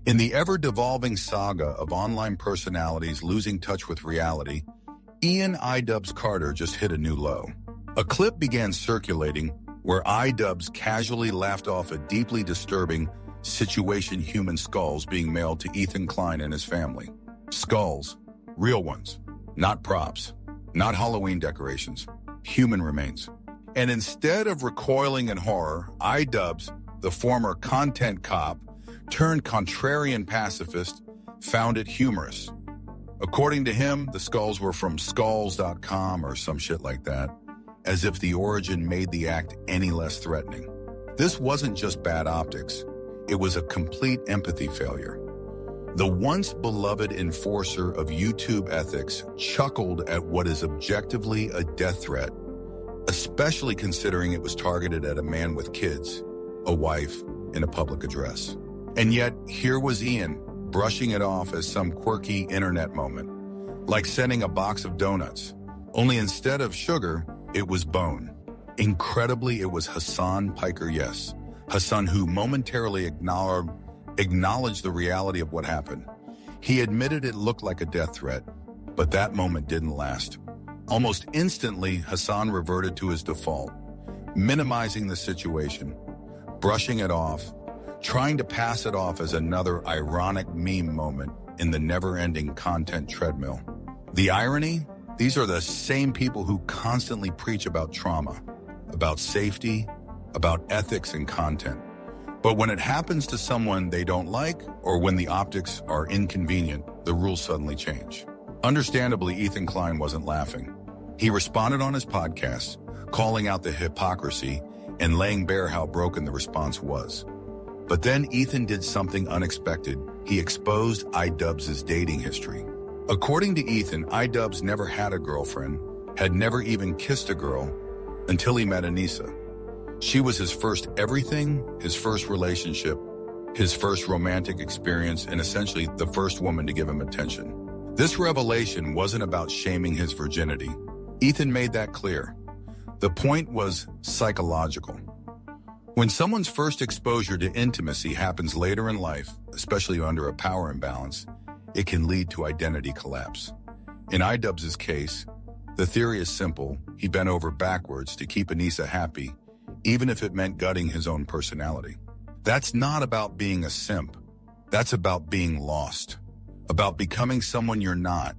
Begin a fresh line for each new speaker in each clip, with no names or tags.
In the ever-devolving saga of online personalities losing touch with reality, iDubbbz Carter just hit a new low. A clip began circulating where iDubbbz casually laughed off a deeply disturbing situation: human skulls being mailed to Ethan Klein and his family. Skulls, real ones, not props, not Halloween decorations, human remains. And instead of recoiling in horror, iDubbbz, the former content cop turned contrarian pacifist, found it humorous. According to him, the skulls were from skulls.com or some shit like that, as if the origin made the act any less threatening. This wasn't just bad optics, it was a complete empathy failure. The once beloved enforcer of YouTube ethics chuckled at what is objectively a death threat, especially considering it was targeted at a man with kids, a wife, in a public address. And yet, here was Ian, brushing it off as some quirky internet moment, like sending a box of donuts, only instead of sugar, it was bone. Incredibly, it was Hasan Piker, yes. Hasan, who momentarily acknowledged the reality of what happened. He admitted it looked like a death threat, but that moment didn't last. Almost instantly, Hasan reverted to his default, minimizing the situation, brushing it off, trying to pass it off as another ironic meme moment in the never-ending content treadmill. The irony? These are the same people who constantly preach about trauma, about safety, about ethics and content. But when it happens to someone they don't like, or when the optics are inconvenient, the rules suddenly change. Understandably, Ethan Klein wasn't laughing. He responded on his podcast, calling out the hypocrisy and laying bare how broken the response was. But then Ethan did something unexpected. He exposed iDubbbz's dating history. According to Ethan, iDubbbz never had a girlfriend, had never even kissed a girl, until he met Anisa. She was his first everything, his first relationship, his first romantic experience, and essentially the first woman to give him attention. This revelation wasn't about shaming his virginity. Ethan made that clear. The point was psychological. When someone's first exposure to intimacy happens later in life, especially under a power imbalance, it can lead to identity collapse. In iDubbbz's case, the theory is simple. He bent over backwards to keep Anisa happy, even if it meant gutting his own personality. That's not about being a simp. That's about being lost, about becoming someone you're not,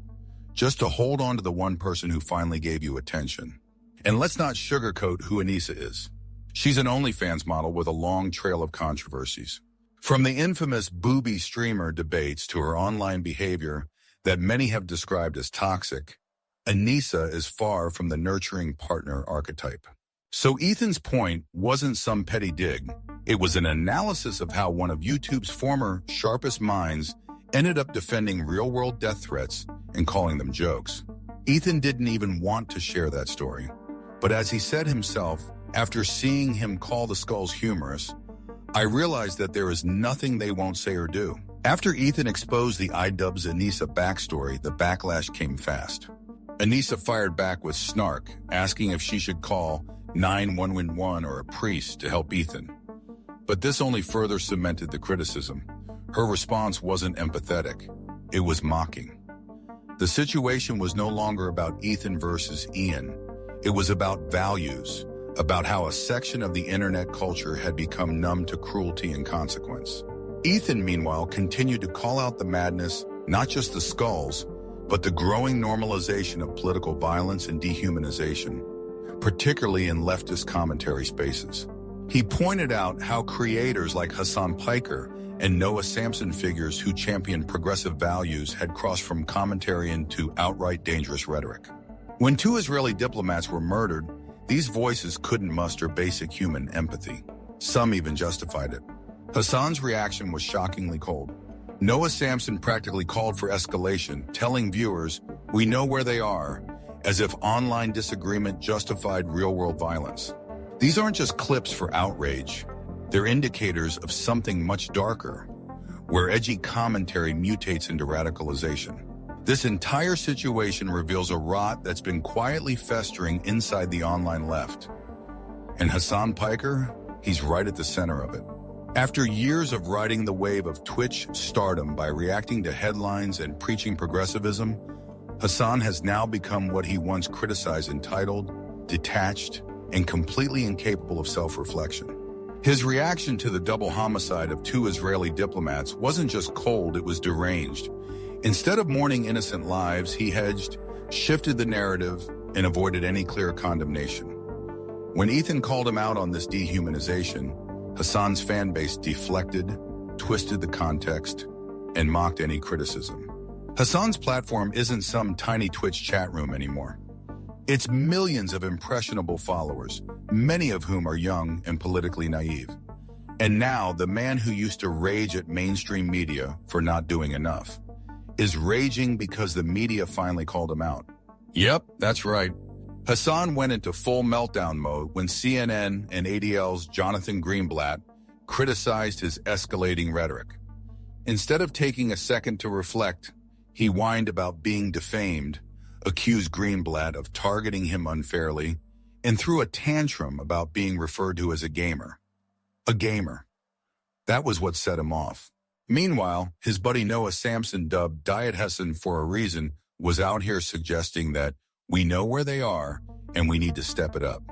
just to hold on to the one person who finally gave you attention. And let's not sugarcoat who Anisa is. She's an OnlyFans model with a long trail of controversies. From the infamous booby streamer debates to her online behavior that many have described as toxic, Anisa is far from the nurturing partner archetype. So Ethan's point wasn't some petty dig. It was an analysis of how one of YouTube's former sharpest minds ended up defending real-world death threats and calling them jokes. Ethan didn't even want to share that story. But as he said himself, after seeing him call the skulls humorous, I realized that there is nothing they won't say or do. After Ethan exposed the iDubbbz Anisa backstory, the backlash came fast. Anisa fired back with snark, asking if she should call 911 or a priest to help Ethan. But this only further cemented the criticism. Her response wasn't empathetic, it was mocking. The situation was no longer about Ethan versus Ian. It was about values, about how a section of the internet culture had become numb to cruelty and consequence. Ethan, meanwhile, continued to call out the madness, not just the skulls, but the growing normalization of political violence and dehumanization, particularly in leftist commentary spaces. He pointed out how creators like Hasan Piker and Noah Samson, figures who championed progressive values, had crossed from commentary into outright dangerous rhetoric. When 2 Israeli diplomats were murdered, these voices couldn't muster basic human empathy. Some even justified it. Hasan's reaction was shockingly cold. Noah Samson practically called for escalation, telling viewers, "We know where they are," as if online disagreement justified real-world violence. These aren't just clips for outrage. They're indicators of something much darker, where edgy commentary mutates into radicalization. This entire situation reveals a rot that's been quietly festering inside the online left. And Hasan Piker, he's right at the center of it. After years of riding the wave of Twitch stardom by reacting to headlines and preaching progressivism, Hasan has now become what he once criticized: entitled, detached, and completely incapable of self-reflection. His reaction to the double homicide of 2 Israeli diplomats wasn't just cold, it was deranged. Instead of mourning innocent lives, he hedged, shifted the narrative, and avoided any clear condemnation. When Ethan called him out on this dehumanization, Hasan's fan base deflected, twisted the context, and mocked any criticism. Hasan's platform isn't some tiny Twitch chat room anymore. It's millions of impressionable followers, many of whom are young and politically naive. And now, the man who used to rage at mainstream media for not doing enough is raging because the media finally called him out. Yep, that's right. Hasan went into full meltdown mode when CNN and ADL's Jonathan Greenblatt criticized his escalating rhetoric. Instead of taking a second to reflect, he whined about being defamed, accused Greenblatt of targeting him unfairly, and threw a tantrum about being referred to as a gamer. A gamer. That was what set him off. Meanwhile, his buddy Noah Samson, dubbed Diet Hasan for a reason, was out here suggesting that we know where they are and we need to step it up.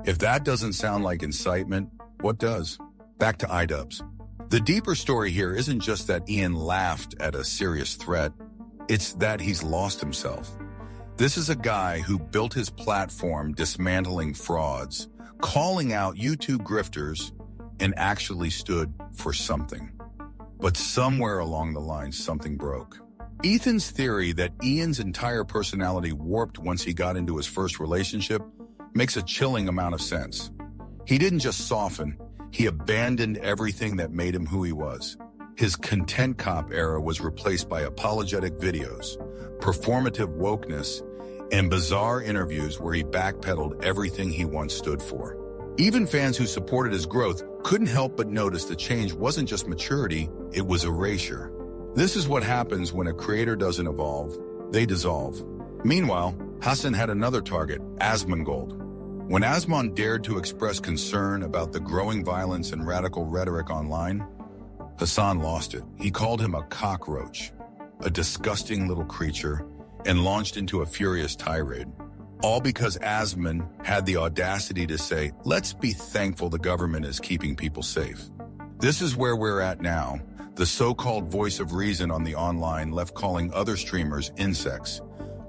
If that doesn't sound like incitement, what does? Back to iDubbbz. The deeper story here isn't just that Ian laughed at a serious threat, it's that he's lost himself. This is a guy who built his platform dismantling frauds, calling out YouTube grifters, and actually stood for something. But somewhere along the line, something broke. Ethan's theory that Ian's entire personality warped once he got into his first relationship makes a chilling amount of sense. He didn't just soften, he abandoned everything that made him who he was. His content cop era was replaced by apologetic videos, performative wokeness, and bizarre interviews where he backpedaled everything he once stood for. Even fans who supported his growth couldn't help but notice the change wasn't just maturity, it was erasure. This is what happens when a creator doesn't evolve, they dissolve. Meanwhile, Hasan had another target, Asmongold. When Asmon dared to express concern about the growing violence and radical rhetoric online, Hasan lost it. He called him a cockroach, a disgusting little creature, and launched into a furious tirade. All because Asmon had the audacity to say, "Let's be thankful the government is keeping people safe." This is where we're at now. The so-called voice of reason on the online left calling other streamers insects,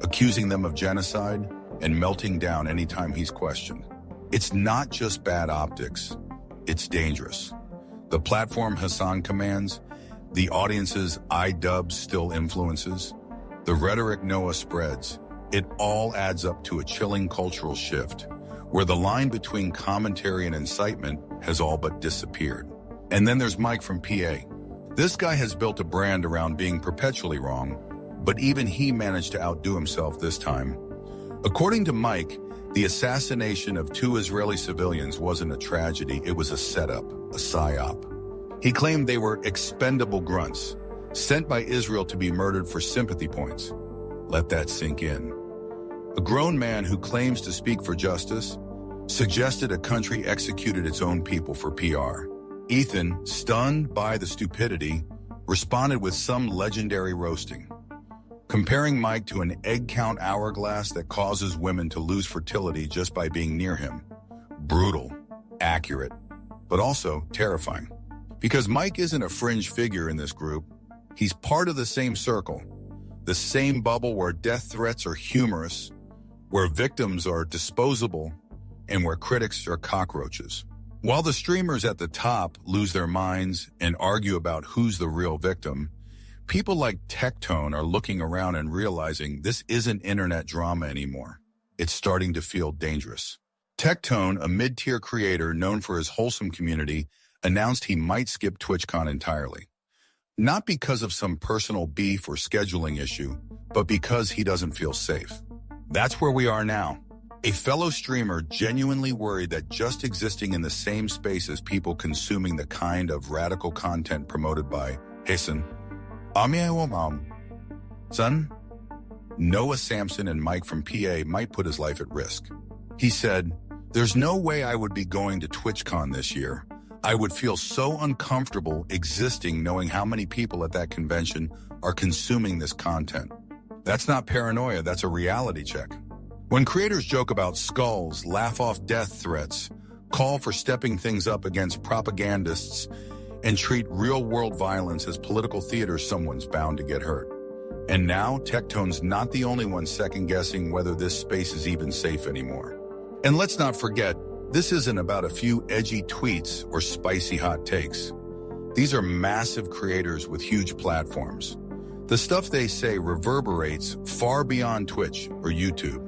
accusing them of genocide, and melting down anytime he's questioned. It's not just bad optics, it's dangerous. The platform Hasan commands, the audience's iDubbbz still influences, the rhetoric Noah spreads, it all adds up to a chilling cultural shift, where the line between commentary and incitement has all but disappeared. And then there's Mike from PA. This guy has built a brand around being perpetually wrong, but even he managed to outdo himself this time. According to Mike, the assassination of 2 Israeli civilians wasn't a tragedy, it was a setup, a psyop. He claimed they were expendable grunts, sent by Israel to be murdered for sympathy points. Let that sink in. A grown man who claims to speak for justice suggested a country executed its own people for PR. Ethan, stunned by the stupidity, responded with some legendary roasting, comparing Mike to an egg count hourglass that causes women to lose fertility just by being near him. Brutal, accurate, but also terrifying. Because Mike isn't a fringe figure in this group, he's part of the same circle, the same bubble where death threats are humorous, where victims are disposable, and where critics are cockroaches. While the streamers at the top lose their minds and argue about who's the real victim, people like TechTone are looking around and realizing this isn't internet drama anymore. It's starting to feel dangerous. TechTone, a mid-tier creator known for his wholesome community, announced he might skip TwitchCon entirely. Not because of some personal beef or scheduling issue, but because he doesn't feel safe. That's where we are now. A fellow streamer genuinely worried that just existing in the same space as people consuming the kind of radical content promoted by Hasan, Son, Noah Samson and Mike from PA might put his life at risk. He said, "There's no way I would be going to TwitchCon this year. I would feel so uncomfortable existing knowing how many people at that convention are consuming this content. That's not paranoia, that's a reality check. When creators joke about skulls, laugh off death threats, call for stepping things up against propagandists, and treat real-world violence as political theater, someone's bound to get hurt. And now, TechTone's not the only one second-guessing whether this space is even safe anymore. And let's not forget, this isn't about a few edgy tweets or spicy hot takes. These are massive creators with huge platforms. The stuff they say reverberates far beyond Twitch or YouTube.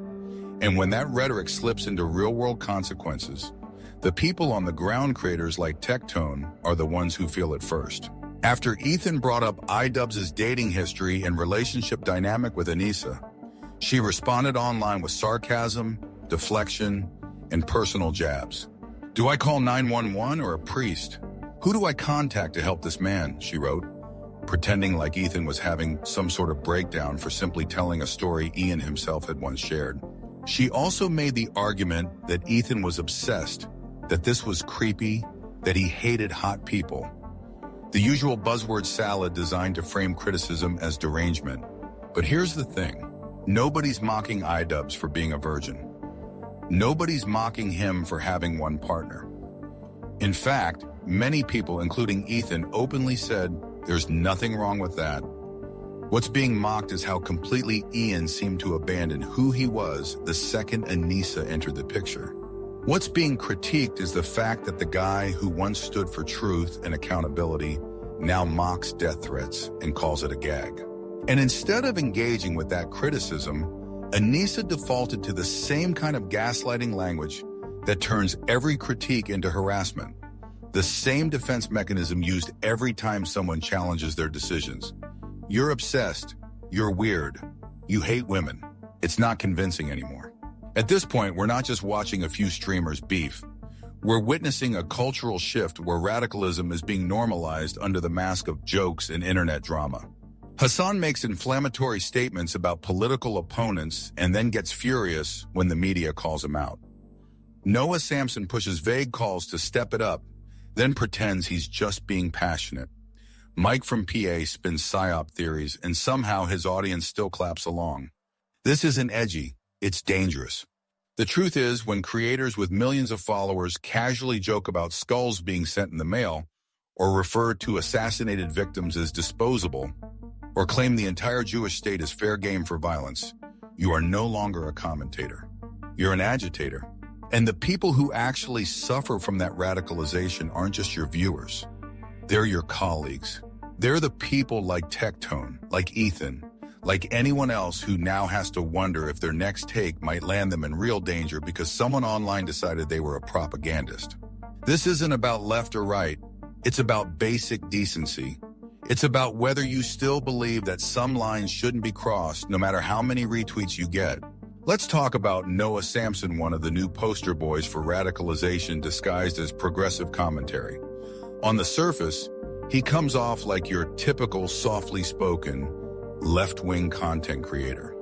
And when that rhetoric slips into real-world consequences, the people on the ground, creators like TechTone, are the ones who feel it first. After Ethan brought up iDubbbz's dating history and relationship dynamic with Anisa, she responded online with sarcasm, deflection, and personal jabs. "Do I call 911 or a priest? Who do I contact to help this man?" she wrote, pretending like Ethan was having some sort of breakdown for simply telling a story Ian himself had once shared. She also made the argument that Ethan was obsessed, that this was creepy, that he hated hot people. The usual buzzword salad designed to frame criticism as derangement. But here's the thing. Nobody's mocking iDubbbz for being a virgin. Nobody's mocking him for having one partner. In fact, many people, including Ethan, openly said there's nothing wrong with that. What's being mocked is how completely Ian seemed to abandon who he was the second Anisa entered the picture. What's being critiqued is the fact that the guy who once stood for truth and accountability now mocks death threats and calls it a gag. And instead of engaging with that criticism, Anisa defaulted to the same kind of gaslighting language that turns every critique into harassment. The same defense mechanism used every time someone challenges their decisions. You're obsessed. You're weird. You hate women. It's not convincing anymore. At this point, we're not just watching a few streamers beef. We're witnessing a cultural shift where radicalism is being normalized under the mask of jokes and internet drama. Hasan makes inflammatory statements about political opponents and then gets furious when the media calls him out. Noah Samson pushes vague calls to step it up, then pretends he's just being passionate. Mike from PA spins psyop theories, and somehow his audience still claps along. This isn't edgy. It's dangerous. The truth is, when creators with millions of followers casually joke about skulls being sent in the mail, or refer to assassinated victims as disposable, or claim the entire Jewish state is fair game for violence, you are no longer a commentator. You're an agitator. And the people who actually suffer from that radicalization aren't just your viewers. They're your colleagues. They're the people like TechTone, like Ethan, like anyone else who now has to wonder if their next take might land them in real danger because someone online decided they were a propagandist. This isn't about left or right. It's about basic decency. It's about whether you still believe that some lines shouldn't be crossed no matter how many retweets you get. Let's talk about Noah Samson, one of the new poster boys for radicalization disguised as progressive commentary. On the surface, he comes off like your typical softly spoken, left-wing content creator.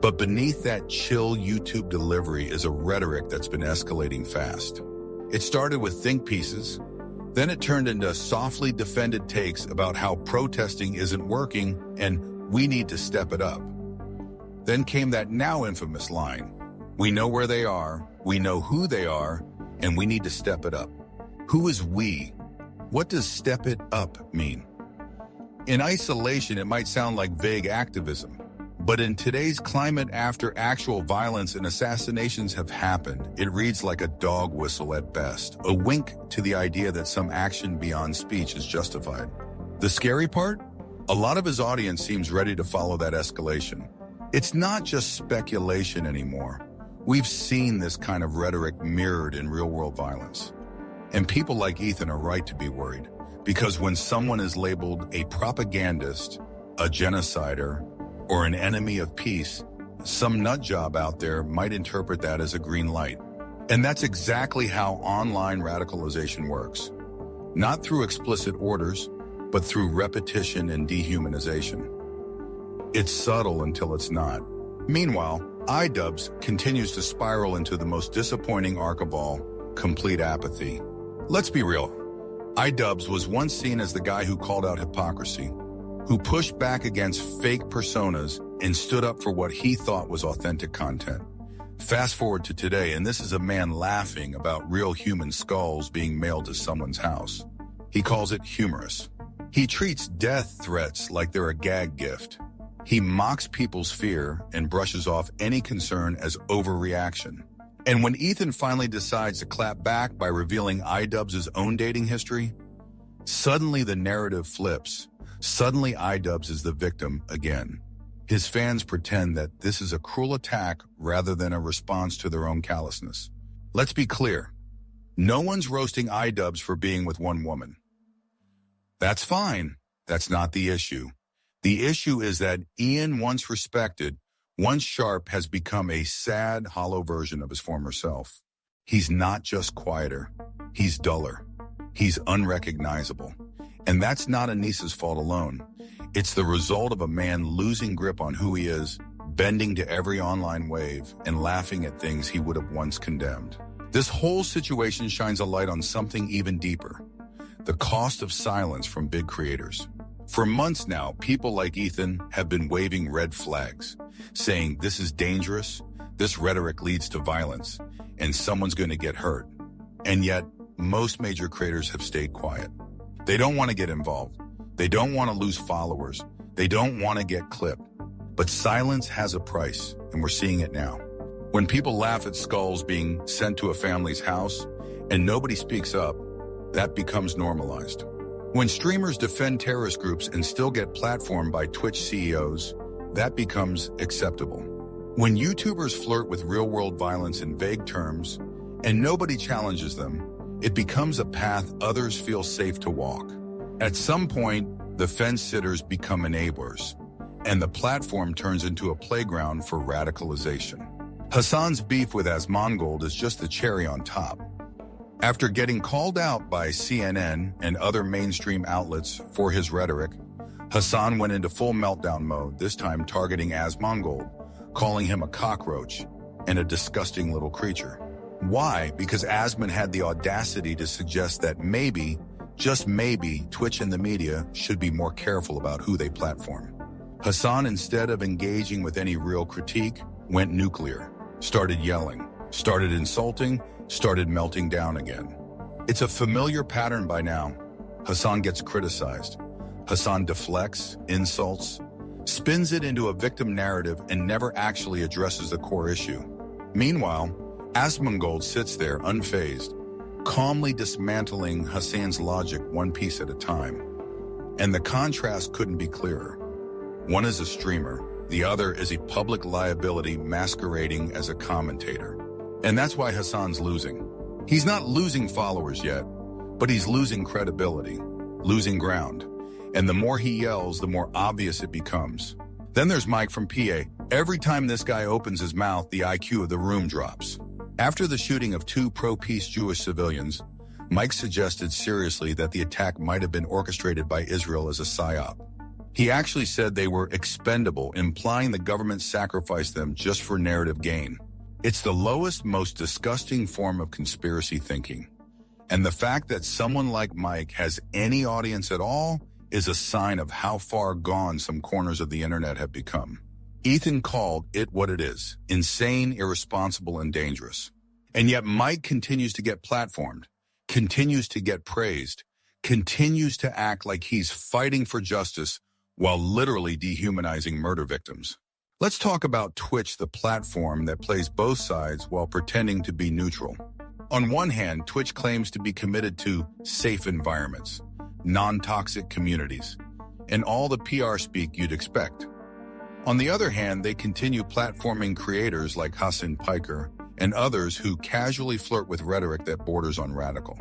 But beneath that chill YouTube delivery is a rhetoric that's been escalating fast. It started with think pieces, then it turned into softly defended takes about how protesting isn't working and we need to step it up. Then came that now infamous line, "We know where they are, we know who they are, and we need to step it up." Who is we? What does step it up mean? In isolation, it might sound like vague activism, but in today's climate after actual violence and assassinations have happened, it reads like a dog whistle at best, a wink to the idea that some action beyond speech is justified. The scary part? A lot of his audience seems ready to follow that escalation. It's not just speculation anymore. We've seen this kind of rhetoric mirrored in real-world violence. And people like Ethan are right to be worried, because when someone is labeled a propagandist, a genocider, or an enemy of peace, some nutjob out there might interpret that as a green light. And that's exactly how online radicalization works. Not through explicit orders, but through repetition and dehumanization. It's subtle until it's not. Meanwhile, iDubbbz continues to spiral into the most disappointing arc of all, complete apathy. Let's be real. iDubbbz was once seen as the guy who called out hypocrisy, who pushed back against fake personas and stood up for what he thought was authentic content. Fast forward to today, and this is a man laughing about real human skulls being mailed to someone's house. He calls it humorous. He treats death threats like they're a gag gift. He mocks people's fear and brushes off any concern as overreaction. And when Ethan finally decides to clap back by revealing iDubbbz's own dating history, suddenly the narrative flips. Suddenly iDubbbz is the victim again. His fans pretend that this is a cruel attack rather than a response to their own callousness. Let's be clear. No one's roasting iDubbbz for being with one woman. That's fine. That's not the issue. The issue is that Ian, once respected, once sharp, has become a sad, hollow version of his former self. He's not just quieter. He's duller. He's unrecognizable. And that's not Anisa's fault alone. It's the result of a man losing grip on who he is, bending to every online wave, and laughing at things he would have once condemned. This whole situation shines a light on something even deeper: the cost of silence from big creators. For months now, people like Ethan have been waving red flags, saying this is dangerous, this rhetoric leads to violence, and someone's going to get hurt. And yet, most major creators have stayed quiet. They don't want to get involved. They don't want to lose followers. They don't want to get clipped. But silence has a price, and we're seeing it now. When people laugh at skulls being sent to a family's house and nobody speaks up, that becomes normalized. When streamers defend terrorist groups and still get platformed by Twitch CEOs, that becomes acceptable. When YouTubers flirt with real-world violence in vague terms and nobody challenges them, it becomes a path others feel safe to walk. At some point, the fence sitters become enablers, and the platform turns into a playground for radicalization. Hasan's beef with Asmongold is just the cherry on top. After getting called out by CNN and other mainstream outlets for his rhetoric, Hasan went into full meltdown mode, this time targeting Asmongold, calling him a cockroach and a disgusting little creature. Why? Because Asmon had the audacity to suggest that maybe, just maybe, Twitch and the media should be more careful about who they platform. Hasan, instead of engaging with any real critique, went nuclear, started yelling, started insulting, started melting down again. It's a familiar pattern by now. Hasan gets criticized. Hasan deflects, insults, spins it into a victim narrative and never actually addresses the core issue. Meanwhile, Asmongold sits there unfazed, calmly dismantling Hasan's logic one piece at a time. And the contrast couldn't be clearer. One is a streamer, the other is a public liability masquerading as a commentator. And that's why Hasan's losing. He's not losing followers yet, but he's losing credibility, losing ground. And the more he yells, the more obvious it becomes. Then there's Mike from PA. Every time this guy opens his mouth, the IQ of the room drops. After the shooting of 2 pro-peace Jewish civilians, Mike suggested seriously that the attack might have been orchestrated by Israel as a psyop. He actually said they were expendable, implying the government sacrificed them just for narrative gain. It's the lowest, most disgusting form of conspiracy thinking. And the fact that someone like Mike has any audience at all is a sign of how far gone some corners of the internet have become. Ethan called it what it is: insane, irresponsible, and dangerous. And yet Mike continues to get platformed, continues to get praised, continues to act like he's fighting for justice while literally dehumanizing murder victims. Let's talk about Twitch, the platform that plays both sides while pretending to be neutral. On one hand, Twitch claims to be committed to safe environments, non-toxic communities, and all the PR speak you'd expect. On the other hand, they continue platforming creators like Hasan Piker and others who casually flirt with rhetoric that borders on radical.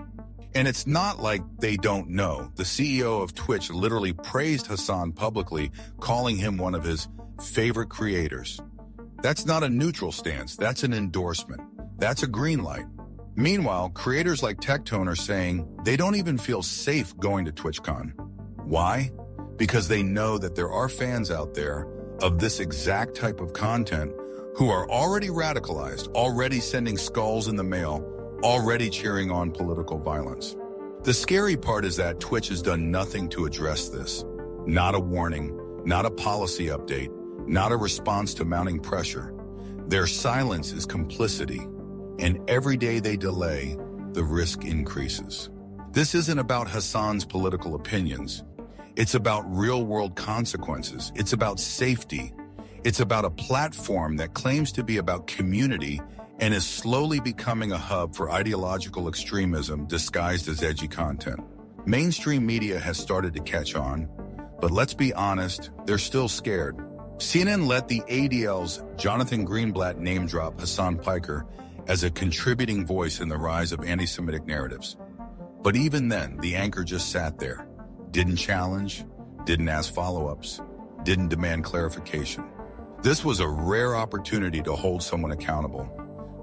And it's not like they don't know. The CEO of Twitch literally praised Hasan publicly, calling him one of his favorite creators. That's not a neutral stance, that's an endorsement. That's a green light. Meanwhile, creators like TechTone are saying they don't even feel safe going to TwitchCon. Why? Because they know that there are fans out there of this exact type of content who are already radicalized, already sending skulls in the mail, already cheering on political violence. The scary part is that Twitch has done nothing to address this. Not a warning, not a policy update, not a response to mounting pressure. Their silence is complicity, and every day they delay, the risk increases. This isn't about Hasan's political opinions. It's about real-world consequences. It's about safety. It's about a platform that claims to be about community and is slowly becoming a hub for ideological extremism disguised as edgy content. Mainstream media has started to catch on, but let's be honest, they're still scared. CNN let the ADL's Jonathan Greenblatt name-drop Hasan Piker as a contributing voice in the rise of anti-Semitic narratives. But even then, the anchor just sat there, didn't challenge, didn't ask follow-ups, didn't demand clarification. This was a rare opportunity to hold someone accountable,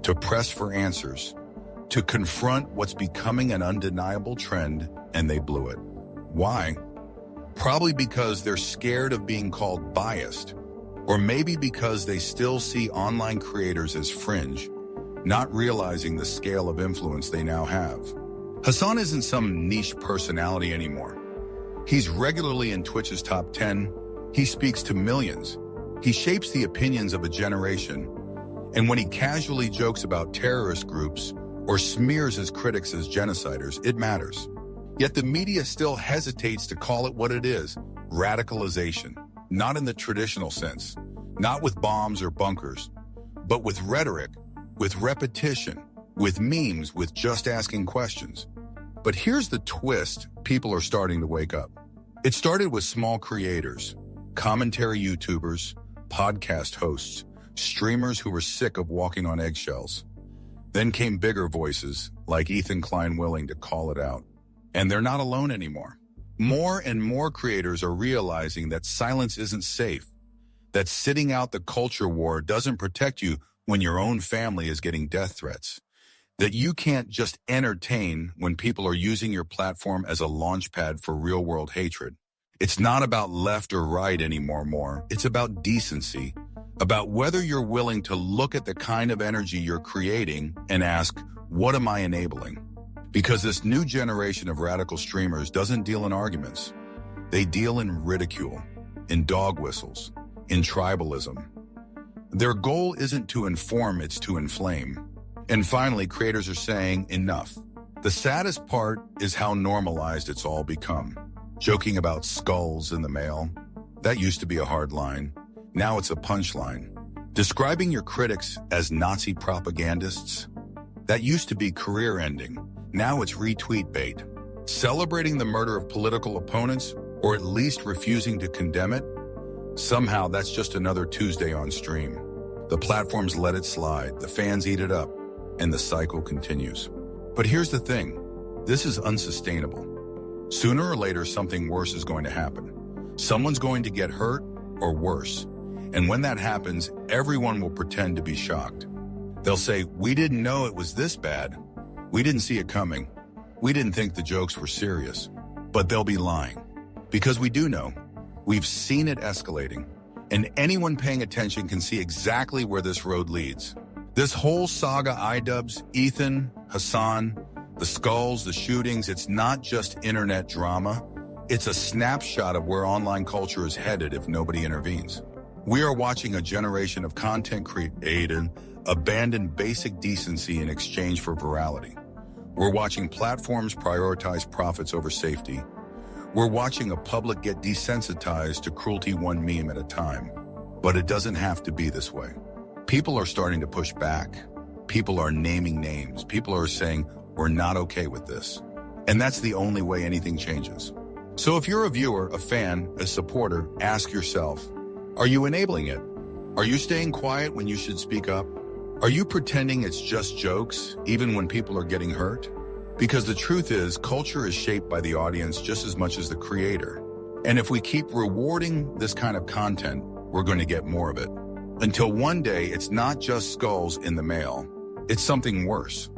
to press for answers, to confront what's becoming an undeniable trend, and they blew it. Why? Probably because they're scared of being called biased, or maybe because they still see online creators as fringe, not realizing the scale of influence they now have. Hasan isn't some niche personality anymore. He's regularly in Twitch's top 10. He speaks to millions. He shapes the opinions of a generation. And when he casually jokes about terrorist groups or smears his critics as genociders, it matters. Yet the media still hesitates to call it what it is, radicalization. Not in the traditional sense, not with bombs or bunkers, but with rhetoric, with repetition, with memes, with just asking questions. But here's the twist: people are starting to wake up. It started with small creators, commentary YouTubers, podcast hosts, streamers who were sick of walking on eggshells. Then came bigger voices, like Klein, willing to call it out. And they're not alone anymore. More and more creators are realizing that silence isn't safe, that sitting out the culture war doesn't protect you when your own family is getting death threats, that you can't just entertain when people are using your platform as a launchpad for real-world hatred. It's not about left or right anymore. It's about decency, about whether you're willing to look at the kind of energy you're creating and ask, what am I enabling? Because this new generation of radical streamers doesn't deal in arguments. They deal in ridicule, in dog whistles, in tribalism. Their goal isn't to inform, it's to inflame. And finally, creators are saying enough. The saddest part is how normalized it's all become. Joking about skulls in the mail, that used to be a hard line. Now it's a punchline. Describing your critics as Nazi propagandists, that used to be career-ending. Now it's retweet bait. Celebrating the murder of political opponents, or at least refusing to condemn it, somehow that's just another Tuesday on stream. The platforms let it slide, the fans eat it up, and the cycle continues. But here's the thing, this is unsustainable. Sooner or later, something worse is going to happen. Someone's going to get hurt or worse. And when that happens, everyone will pretend to be shocked. They'll say, we didn't know it was this bad. We didn't see it coming. We didn't think the jokes were serious. But they'll be lying. Because we do know. We've seen it escalating. And anyone paying attention can see exactly where this road leads. This whole saga, iDubbbz, Ethan, Hasan, the skulls, the shootings, it's not just internet drama. It's a snapshot of where online culture is headed if nobody intervenes. We are watching a generation of content creators abandon basic decency in exchange for virality. We're watching platforms prioritize profits over safety. We're watching a public get desensitized to cruelty one meme at a time. But it doesn't have to be this way. People are starting to push back. People are naming names. People are saying, we're not okay with this. And that's the only way anything changes. So if you're a viewer, a fan, a supporter, ask yourself, are you enabling it? Are you staying quiet when you should speak up? Are you pretending it's just jokes, even when people are getting hurt? Because the truth is, culture is shaped by the audience just as much as the creator. And if we keep rewarding this kind of content, we're going to get more of it. Until one day, it's not just skulls in the mail. It's something worse.